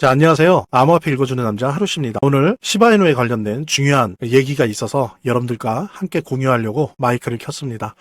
자, 안녕하세요. 암호화폐 읽어주는 남자 하루씨입니다. 오늘 시바이누에 관련된 중요한 얘기가 있어서 여러분들과 함께 공유하려고 마이크를 켰습니다.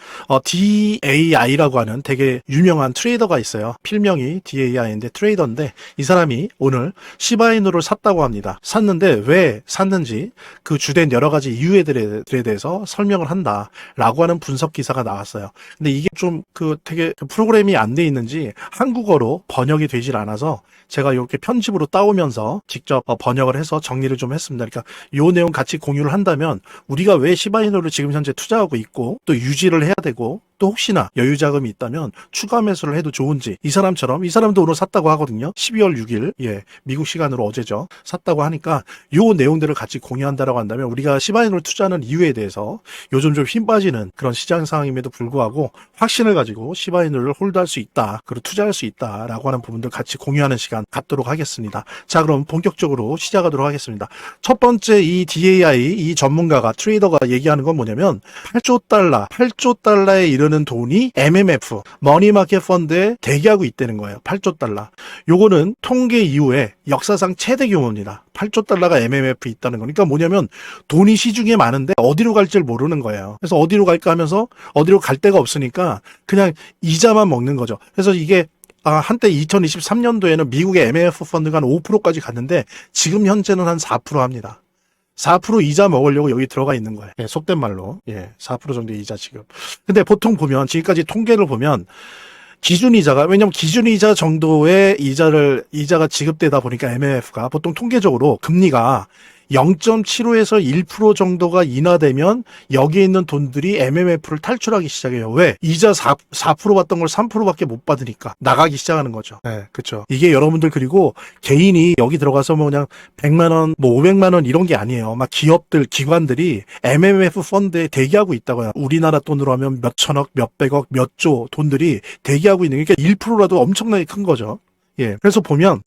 DAI라고 하는 되게 유명한 트레이더가 있어요. 필명이 DAI인데 트레이더인데 이 사람이 오늘 시바이누를 샀다고 합니다. 샀는데 왜 샀는지 그 주된 여러 가지 이유들에 대해서 설명을 한다라고 하는 분석 기사가 나왔어요. 근데 이게 좀 되게 프로그램이 안 돼 있는지 한국어로 번역이 되질 않아서 제가 이렇게 편집으로 따오면서 직접 번역을 해서 정리를 좀 했습니다. 그러니까 이 내용 같이 공유를 한다면 우리가 왜 시바이누를 지금 현재 투자하고 있고 또 유지를 해야 되고 또 혹시나 여유 자금이 있다면 추가 매수를 해도 좋은지 이 사람도 오늘 샀다고 하거든요. 12월 6일 미국 시간으로 어제죠. 샀다고 하니까 요 내용들을 같이 공유한다라고 한다면 우리가 시바이누를 투자하는 이유에 대해서 요즘 좀 힘 빠지는 그런 시장 상황임에도 불구하고 확신을 가지고 시바이누를 홀드할 수 있다. 그리고 투자할 수 있다라고 하는 부분들 같이 공유하는 시간 갖도록 하겠습니다. 자, 그럼 본격적으로 시작하도록 하겠습니다. 첫 번째 이 DAI 이 전문가가 트레이더가 얘기하는 건 뭐냐면 8조 달러에 이르는 돈이 MMF 머니마켓 펀드에 대기하고 있다는 거예요. 8조 달러. 요거는 통계 이후에 역사상 최대 규모입니다. 8조 달러가 MMF 있다는 거니까 뭐냐면 돈이 시중에 많은데 어디로 갈지를 모르는 거예요. 그래서 어디로 갈까 하면서 어디로 갈 데가 없으니까 그냥 이자만 먹는 거죠. 그래서 이게 한때 2023년도에는 미국의 MMF 펀드가 한 5%까지 갔는데 지금 현재는 한 4% 합니다. 4% 이자 먹으려고 여기 들어가 있는 거예요. 속된 말로. 4% 정도의 이자 지금. 근데 보통 보면 지금까지 통계를 보면 기준이자가, 왜냐면 기준이자 정도의 이자가 지급되다 보니까 MMF가 보통 통계적으로 금리가 0.75에서 1% 정도가 인하되면 여기에 있는 돈들이 MMF를 탈출하기 시작해요. 왜? 이자 4% 받던 걸 3%밖에 못 받으니까 나가기 시작하는 거죠. 네, 그렇죠. 이게 여러분들 그리고 개인이 여기 들어가서 뭐 그냥 100만 원, 뭐 500만 원 이런 게 아니에요. 막 기업들, 기관들이 MMF 펀드에 대기하고 있다고요. 우리나라 돈으로 하면 몇 천억, 몇 백억, 몇 조 돈들이 대기하고 있는 게 그러니까 1%라도 엄청나게 큰 거죠. 그래서 보면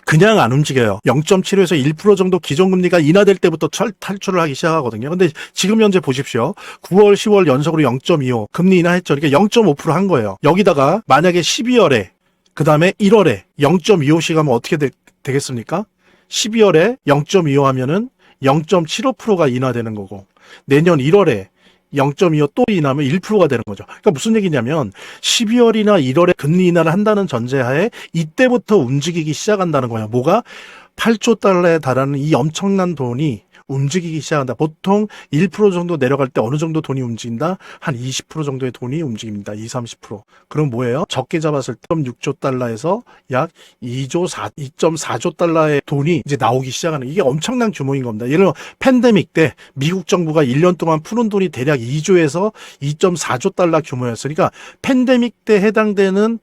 그냥 안 움직여요. 0.75에서 1% 정도 기존금리가 인하될 때부터 탈출을 하기 시작하거든요. 근데 지금 현재 보십시오. 9월, 10월 연속으로 0.25 금리 인하했죠. 그러니까 0.5% 한 거예요. 여기다가 만약에 12월에 그 다음에 1월에 0.25씩 하면 어떻게 되겠습니까? 12월에 0.25 하면은 0.75%가 인하되는 거고 내년 1월에 0.25 또 인하면 1%가 되는 거죠. 그러니까 무슨 얘기냐면 12월이나 1월에 금리 인하를 한다는 전제하에 이때부터 움직이기 시작한다는 거예요. 뭐가? 8조 달러에 달하는 이 엄청난 돈이 움직이기 시작한다. 보통 1% 정도 내려갈 때 어느 정도 돈이 움직인다? 한 20% 정도의 돈이 움직입니다. 30%. 그럼 뭐예요? 적게 잡았을 때 6조 달러에서 약 2.4조 달러의 돈이 이제 나오기 시작하는 이게 엄청난 규모인 겁니다. 예를 들어 팬데믹 때 미국 정부가 1년 동안 푸는 돈이 대략 2조에서 2.4조 달러 규모였으니까 팬데믹 때 해당되는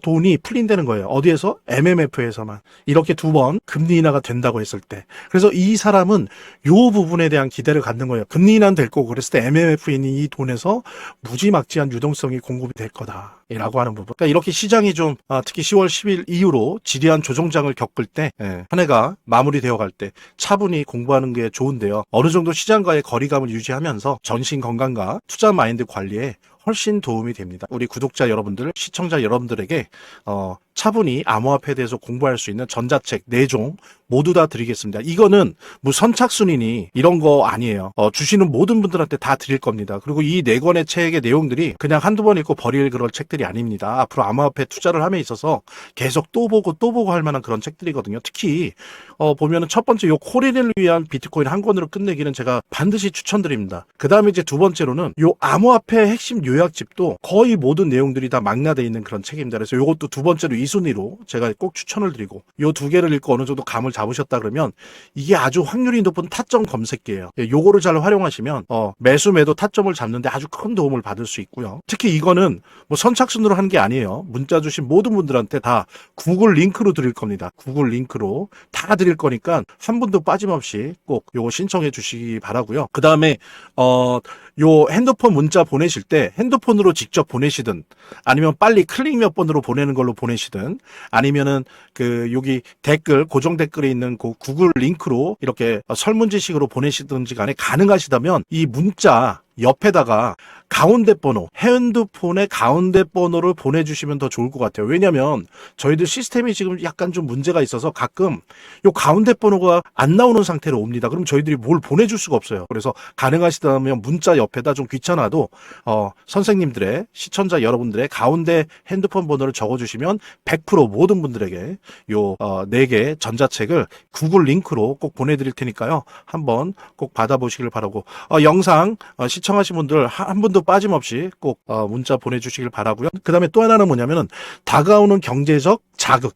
돈이 풀린다는 거예요. 어디에서? MMF에서만. 이렇게 2번 금리 인하가 된다고 했을 때. 그래서 이 사람은 요 부분에 대한 기대를 갖는 거예요. 금리 인하는 될 거고 그랬을 때 MMF에 있는 이 돈에서 무지막지한 유동성이 공급이 될 거다. 라고 하는 부분. 그러니까 이렇게 시장이 좀 특히 10월 10일 이후로 지리한 조정장을 겪을 때 한 해가 마무리되어 갈 때 차분히 공부하는 게 좋은데요. 어느 정도 시장과의 거리감을 유지하면서 전신 건강과 투자 마인드 관리에 훨씬 도움이 됩니다. 우리 구독자 여러분들, 시청자 여러분들에게 차분히 암호화폐에 대해서 공부할 수 있는 전자책 4종 모두 다 드리겠습니다. 이거는 뭐 선착순이니 이런 거 아니에요. 주시는 모든 분들한테 다 드릴 겁니다. 그리고 이 4권의 책의 내용들이 그냥 한두 번 읽고 버릴 그런 책들이 아닙니다. 앞으로 암호화폐 투자를 함에 있어서 계속 또 보고 할 만한 그런 책들이거든요. 특히 보면은 첫 번째 요 코리를 위한 비트코인 한 권으로 끝내기는 제가 반드시 추천드립니다. 그 다음에 이제 두 번째로는 요 암호화폐 핵심 요약집도 거의 모든 내용들이 다 망라되어 있는 그런 책입니다. 그래서 요것도 두 번째로 2순위로 제가 꼭 추천을 드리고 요 2개를 읽고 어느 정도 감을 잡으셨다 그러면 이게 아주 확률이 높은 타점 검색기예요. 요거를 잘 활용하시면 매수 매도 타점을 잡는데 아주 큰 도움을 받을 수 있고요. 특히 이거는 뭐 선착순으로 하는 게 아니에요. 문자 주신 모든 분들한테 다 구글 링크로 드릴 겁니다. 구글 링크로 다 드릴 거니까 한 분도 빠짐없이 꼭 요거 신청해 주시기 바라고요. 그 다음에 요 핸드폰 문자 보내실 때 핸드폰으로 직접 보내시든 아니면 빨리 클릭 몇 번으로 보내는 걸로 보내시든 아니면은 여기 댓글 고정 댓글에 있는 그 구글 링크로 이렇게 설문지식으로 보내시든지 간에 가능하시다면 이 문자 옆에다가 가운데 번호, 핸드폰의 가운데 번호를 보내주시면 더 좋을 것 같아요. 왜냐면 저희들 시스템이 지금 약간 좀 문제가 있어서 가끔 요 가운데 번호가 안 나오는 상태로 옵니다. 그럼 저희들이 뭘 보내줄 수가 없어요. 그래서 가능하시다면 문자 옆에다 좀 귀찮아도 선생님들의 시청자 여러분들의 가운데 핸드폰 번호를 적어주시면 100% 모든 분들에게 요 4개 전자책을 구글 링크로 꼭 보내드릴 테니까요. 한번 꼭 받아보시길 바라고 영상 시청하신 분들 한 분도 빠짐없이 꼭 문자 보내주시길 바라고요. 그 다음에 또 하나는 뭐냐면은 다가오는 경제적 자극.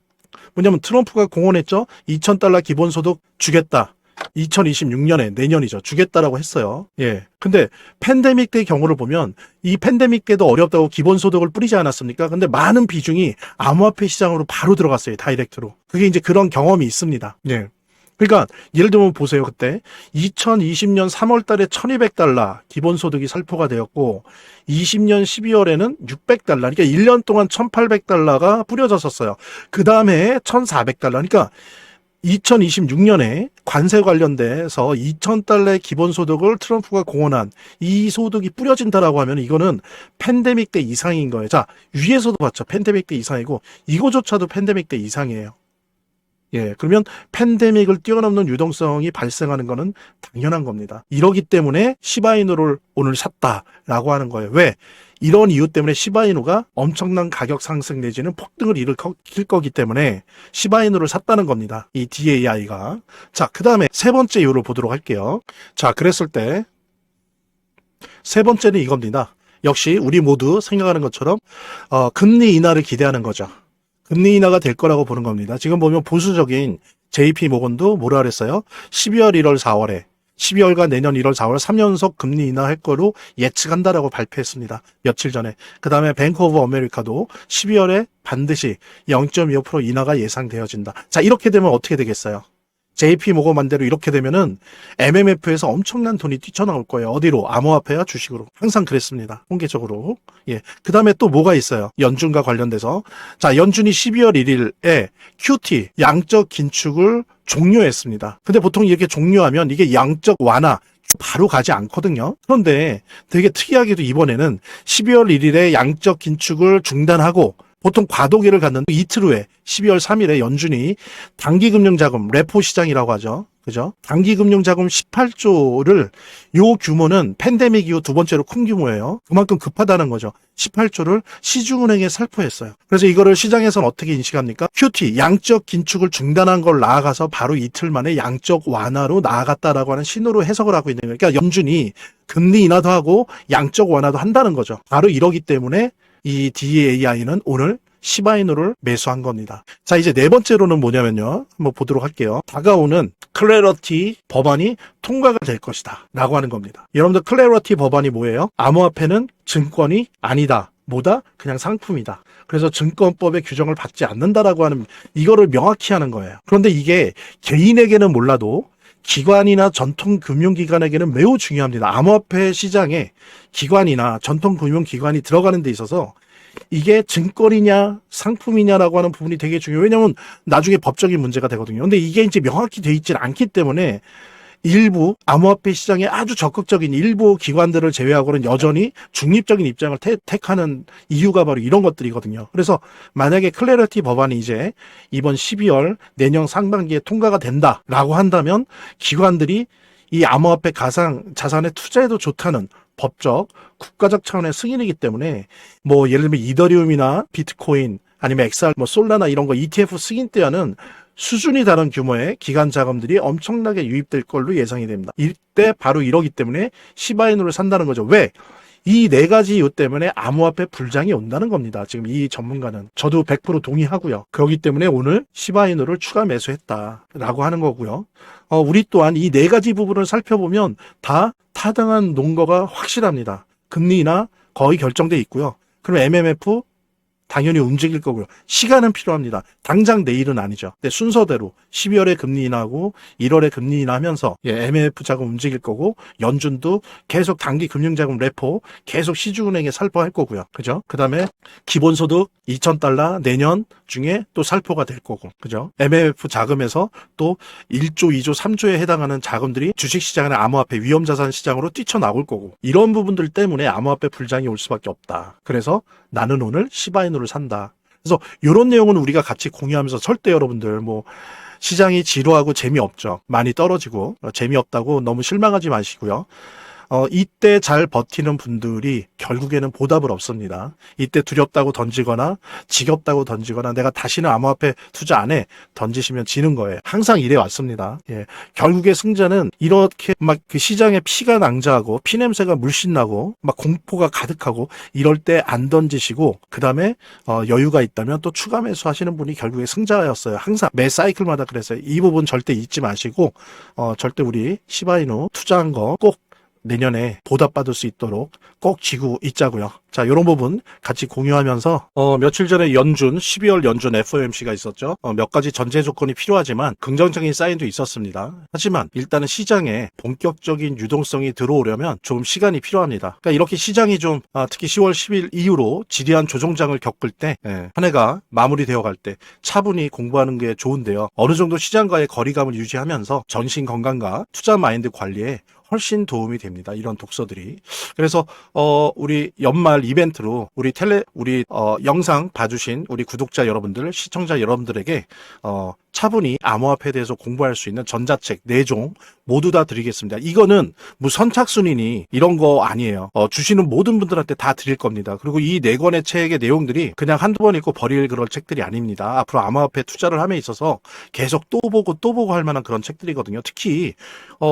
뭐냐면 트럼프가 공언했죠. 2,000달러 기본소득 주겠다. 2026년에 내년이죠. 주겠다라고 했어요. 예. 근데 팬데믹 때 경우를 보면 이 팬데믹 때도 어렵다고 기본소득을 뿌리지 않았습니까? 근데 많은 비중이 암호화폐 시장으로 바로 들어갔어요. 다이렉트로. 그게 이제 그런 경험이 있습니다. 예. 그러니까 예를 들면 보세요. 그때 2020년 3월 달에 1,200달러 기본소득이 살포가 되었고 20년 12월에는 600달러 그러니까 1년 동안 1,800달러가 뿌려졌었어요. 그 다음에 1,400달러 그러니까 2026년에 관세 관련돼서 2,000달러의 기본소득을 트럼프가 공언한 이 소득이 뿌려진다라고 하면 이거는 팬데믹 때 이상인 거예요. 자, 위에서도 봤죠. 팬데믹 때 이상이고 이거조차도 팬데믹 때 이상이에요. 예, 그러면 팬데믹을 뛰어넘는 유동성이 발생하는 거는 당연한 겁니다. 이러기 때문에 시바이누를 오늘 샀다라고 하는 거예요. 왜? 이런 이유 때문에 시바이누가 엄청난 가격 상승 내지는 폭등을 일으킬 거기 때문에 시바이누를 샀다는 겁니다. 이 DAI가. 자, 그 다음에 세 번째 이유를 보도록 할게요. 자, 그랬을 때 세 번째는 이겁니다. 역시 우리 모두 생각하는 것처럼 금리 인하를 기대하는 거죠. 금리 인하가 될 거라고 보는 겁니다. 지금 보면 보수적인 JP 모건도 뭐라 그랬어요? 12월, 1월, 4월에 12월과 내년 1월, 4월 3연속 금리 인하할 거로 예측한다라고 발표했습니다. 며칠 전에. 그 다음에 뱅크 오브 아메리카도 12월에 반드시 0.25% 인하가 예상되어진다. 자, 이렇게 되면 어떻게 되겠어요? JP 모건만대로 이렇게 되면은 MMF에서 엄청난 돈이 뛰쳐나올 거예요. 어디로? 암호화폐와 주식으로. 항상 그랬습니다. 통계적으로. 예. 그 다음에 또 뭐가 있어요? 연준과 관련돼서. 자, 연준이 12월 1일에 QT, 양적 긴축을 종료했습니다. 근데 보통 이렇게 종료하면 이게 양적 완화, 바로 가지 않거든요. 그런데 되게 특이하게도 이번에는 12월 1일에 양적 긴축을 중단하고 보통 과도기를 갖는데 이틀 후에 12월 3일에 연준이 단기금융자금 레포 시장이라고 하죠. 그죠? 단기금융자금 18조를 요 규모는 팬데믹 이후 두 번째로 큰 규모예요. 그만큼 급하다는 거죠. 18조를 시중은행에 살포했어요. 그래서 이거를 시장에서는 어떻게 인식합니까? QT, 양적 긴축을 중단한 걸 나아가서 바로 이틀 만에 양적 완화로 나아갔다라고 하는 신호로 해석을 하고 있는 거예요. 그러니까 연준이 금리 인하도 하고 양적 완화도 한다는 거죠. 바로 이러기 때문에 이 DAI는 오늘 시바이누를 매수한 겁니다. 자, 이제 네 번째로는 뭐냐면요. 한번 보도록 할게요. 다가오는 클래러티 법안이 통과가 될 것이다 라고 하는 겁니다. 여러분들 클래러티 법안이 뭐예요? 암호화폐는 증권이 아니다. 뭐다? 그냥 상품이다. 그래서 증권법의 규정을 받지 않는다라고 하는 이거를 명확히 하는 거예요. 그런데 이게 개인에게는 몰라도 기관이나 전통금융기관에게는 매우 중요합니다. 암호화폐 시장에 기관이나 전통금융기관이 들어가는 데 있어서 이게 증권이냐 상품이냐라고 하는 부분이 되게 중요해요. 왜냐하면 나중에 법적인 문제가 되거든요. 근데 이게 이제 명확히 돼 있지 않기 때문에 일부 암호화폐 시장에 아주 적극적인 일부 기관들을 제외하고는 여전히 중립적인 입장을 택하는 이유가 바로 이런 것들이거든요. 그래서 만약에 클래리티 법안이 이제 이번 12월 내년 상반기에 통과가 된다라고 한다면 기관들이 이 암호화폐 가상 자산에 투자해도 좋다는 법적 국가적 차원의 승인이기 때문에 뭐 예를 들면 이더리움이나 비트코인 아니면 엑스알 솔라나 이런 거 ETF 승인 때와는 수준이 다른 규모의 기관 자금들이 엄청나게 유입될 걸로 예상이 됩니다. 이때 바로 이러기 때문에 시바이누를 산다는 거죠. 왜? 이 네 가지 이유 때문에 암호화폐 불장이 온다는 겁니다. 지금 이 전문가는. 저도 100% 동의하고요. 그렇기 때문에 오늘 시바이누를 추가 매수했다라고 하는 거고요. 우리 또한 이 네 가지 부분을 살펴보면 다 타당한 논거가 확실합니다. 금리 인하 거의 결정돼 있고요. 그럼 MMF 당연히 움직일 거고요. 시간은 필요합니다. 당장 내일은 아니죠. 근데 순서대로 12월에 금리 인하고 1월에 금리 인하하면서 MLF 자금 움직일 거고, 연준도 계속 단기 금융자금 레포 계속 시중은행에 살포할 거고요. 그죠? 그 다음에 기본소득 2,000달러 내년 중에 또 살포가 될 거고, 그죠? MLF 자금에서 또 1조, 2조, 3조에 해당하는 자금들이 주식시장이나 암호화폐, 위험자산 시장으로 뛰쳐나올 거고, 이런 부분들 때문에 암호화폐 불장이 올 수밖에 없다. 그래서 나는 오늘 시바이누를 산다. 그래서 이런 내용은 우리가 같이 공유하면서, 절대 여러분들 뭐 시장이 지루하고 재미없죠. 많이 떨어지고 재미없다고 너무 실망하지 마시고요. 이때 잘 버티는 분들이 결국에는 보답을 얻습니다. 이때 두렵다고 던지거나 지겹다고 던지거나 내가 다시는 암호화폐 투자 안 해 던지시면 지는 거예요. 항상 이래 왔습니다. 결국에 승자는 이렇게 막 그 시장에 피가 낭자하고 피냄새가 물씬 나고 막 공포가 가득하고 이럴 때 안 던지시고, 그 다음에 여유가 있다면 또 추가 매수하시는 분이 결국에 승자였어요. 항상 매 사이클마다 그랬어요. 이 부분 절대 잊지 마시고, 절대 우리 시바이누 투자한 거 꼭 내년에 보답받을 수 있도록 꼭 쥐고 있자고요. 자, 이런 부분 같이 공유하면서, 며칠 전에 12월 연준 FOMC가 있었죠. 몇 가지 전제 조건이 필요하지만 긍정적인 사인도 있었습니다. 하지만 일단은 시장에 본격적인 유동성이 들어오려면 조금 시간이 필요합니다. 그러니까 이렇게 시장이 좀 특히 10월 10일 이후로 지대한 조정장을 겪을 때, 한 해가 마무리되어 갈 때 차분히 공부하는 게 좋은데요. 어느 정도 시장과의 거리감을 유지하면서 정신 건강과 투자 마인드 관리에 훨씬 도움이 됩니다. 이런 독서들이. 그래서 우리 연말 이벤트로 우리 영상 봐주신 우리 구독자 여러분들, 시청자 여러분들에게 차분히 암호화폐에 대해서 공부할 수 있는 전자책 4종 모두 다 드리겠습니다. 이거는 뭐 선착순이니 이런 거 아니에요. 주시는 모든 분들한테 다 드릴 겁니다. 그리고 이 4권의 책의 내용들이 그냥 한두 번 읽고 버릴 그런 책들이 아닙니다. 앞으로 암호화폐 투자를 함에 있어서 계속 또 보고 할 만한 그런 책들이거든요. 특히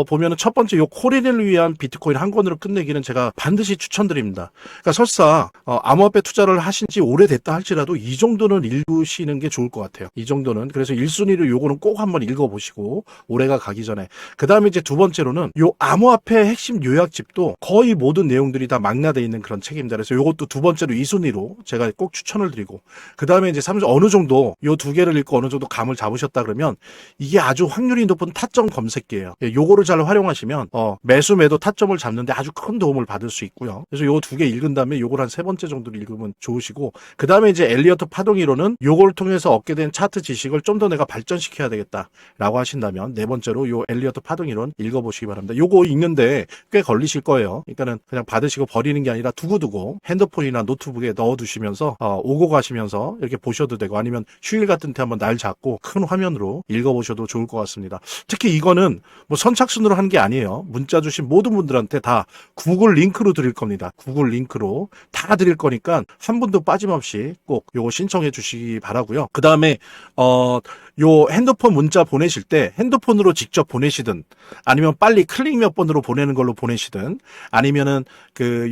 보면은 첫 번째 요 코린을 위한 비트코인 한 권으로 끝내기는 제가 반드시 추천드립니다. 그러니까 설사 암호화폐 투자를 하신 지 오래됐다 할지라도 이 정도는 읽으시는 게 좋을 것 같아요. 이 정도는. 그래서 1순위로 요거는 꼭 한번 읽어보시고, 올해가 가기 전에. 그 다음에 이제 두 번째로는 요 암호화폐 핵심 요약집도 거의 모든 내용들이 다 망라되어 있는 그런 책입니다. 그래서 요것도 두 번째로 2순위로 제가 꼭 추천을 드리고, 그 다음에 이제 3순위 어느 정도 요 두 개를 읽고 어느 정도 감을 잡으셨다 그러면 이게 아주 확률이 높은 타점 검색기예요. 요거를 잘 활용하시면 매수 매도 타점을 잡는데 아주 큰 도움을 받을 수 있고요. 그래서 요 두 개 읽은 다음에 요걸 한 3번째 정도로 읽으면 좋으시고, 그 다음에 이제 엘리어트 파동이론은 요걸 통해서 얻게 된 차트 지식을 좀 더 내가 발전시켜야 되겠다라고 하신다면 4번째로 요 엘리어트 파동이론 읽어보시기 바랍니다. 요거 읽는데 꽤 걸리실 거예요. 그러니까는 그냥 받으시고 버리는 게 아니라 두고두고 핸드폰이나 노트북에 넣어두시면서 오고 가시면서 이렇게 보셔도 되고, 아니면 휴일 같은 때 한번 날 잡고 큰 화면으로 읽어보셔도 좋을 것 같습니다. 특히 이거는 뭐 선착순으로 하는 게 아니에요. 문자 주신 모든 분들한테 다 구글 링크로 드릴 겁니다. 구글 링크로 다 드릴 거니까 한 분도 빠짐없이 꼭 요거 신청해 주시기 바라고요. 그 다음에 요 핸드폰 문자 보내실 때 핸드폰으로 직접 보내시든, 아니면 빨리 클릭 몇 번으로 보내는 걸로 보내시든, 아니면은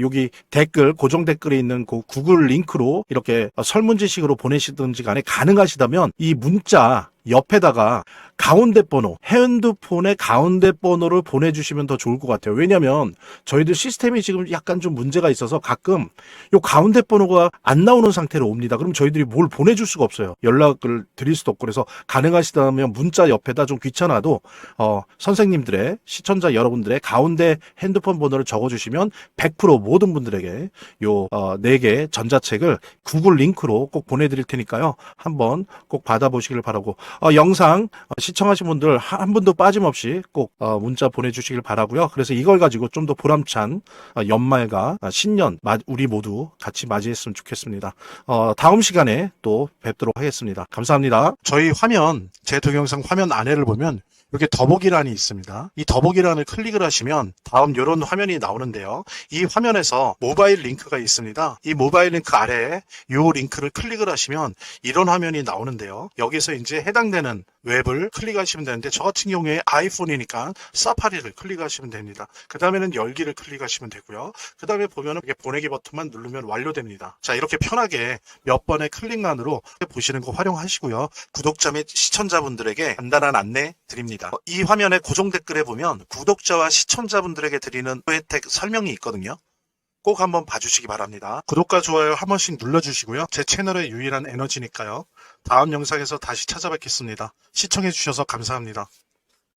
여기 댓글, 고정 댓글에 있는 그 구글 링크로 이렇게 설문지식으로 보내시든지 간에 가능하시다면 이 문자 옆에다가 가운데 번호, 핸드폰의 가운데 번호를 보내주시면 더 좋을 것 같아요. 왜냐면 저희들 시스템이 지금 약간 좀 문제가 있어서 가끔 요 가운데 번호가 안 나오는 상태로 옵니다. 그럼 저희들이 뭘 보내줄 수가 없어요. 연락을 드릴 수도 없고. 그래서 가능하시다면 문자 옆에다, 좀 귀찮아도 선생님들의, 시청자 여러분들의 가운데 핸드폰 번호를 적어주시면 100% 모든 분들에게 요 4개 전자책을 구글 링크로 꼭 보내드릴 테니까요. 한번 꼭 받아보시길 바라고, 영상 시청하신 분들 한 분도 빠짐없이 꼭 문자 보내주시길 바라고요. 그래서 이걸 가지고 좀 더 보람찬 연말과 신년 우리 모두 같이 맞이했으면 좋겠습니다. 다음 시간에 또 뵙도록 하겠습니다. 감사합니다. 저희 화면, 제 동영상 화면 안에를 보면 이렇게 더보기란이 있습니다. 이 더보기란을 클릭을 하시면 다음 이런 화면이 나오는데요. 이 화면에서 모바일 링크가 있습니다. 이 모바일 링크 아래에 이 링크를 클릭을 하시면 이런 화면이 나오는데요. 여기서 이제 해당되는 웹을 클릭하시면 되는데, 저 같은 경우에 아이폰이니까 사파리를 클릭하시면 됩니다. 그 다음에는 열기를 클릭하시면 되고요. 그 다음에 보면은 이렇게 보내기 버튼만 누르면 완료됩니다. 자, 이렇게 편하게 몇 번의 클릭만으로 보시는 거 활용하시고요. 구독자 및 시청자분들에게 간단한 안내 드립니다. 이 화면의 고정 댓글에 보면 구독자와 시청자분들에게 드리는 혜택 설명이 있거든요. 꼭 한번 봐주시기 바랍니다. 구독과 좋아요 한 번씩 눌러주시고요. 제 채널의 유일한 에너지니까요. 다음 영상에서 다시 찾아뵙겠습니다. 시청해주셔서 감사합니다.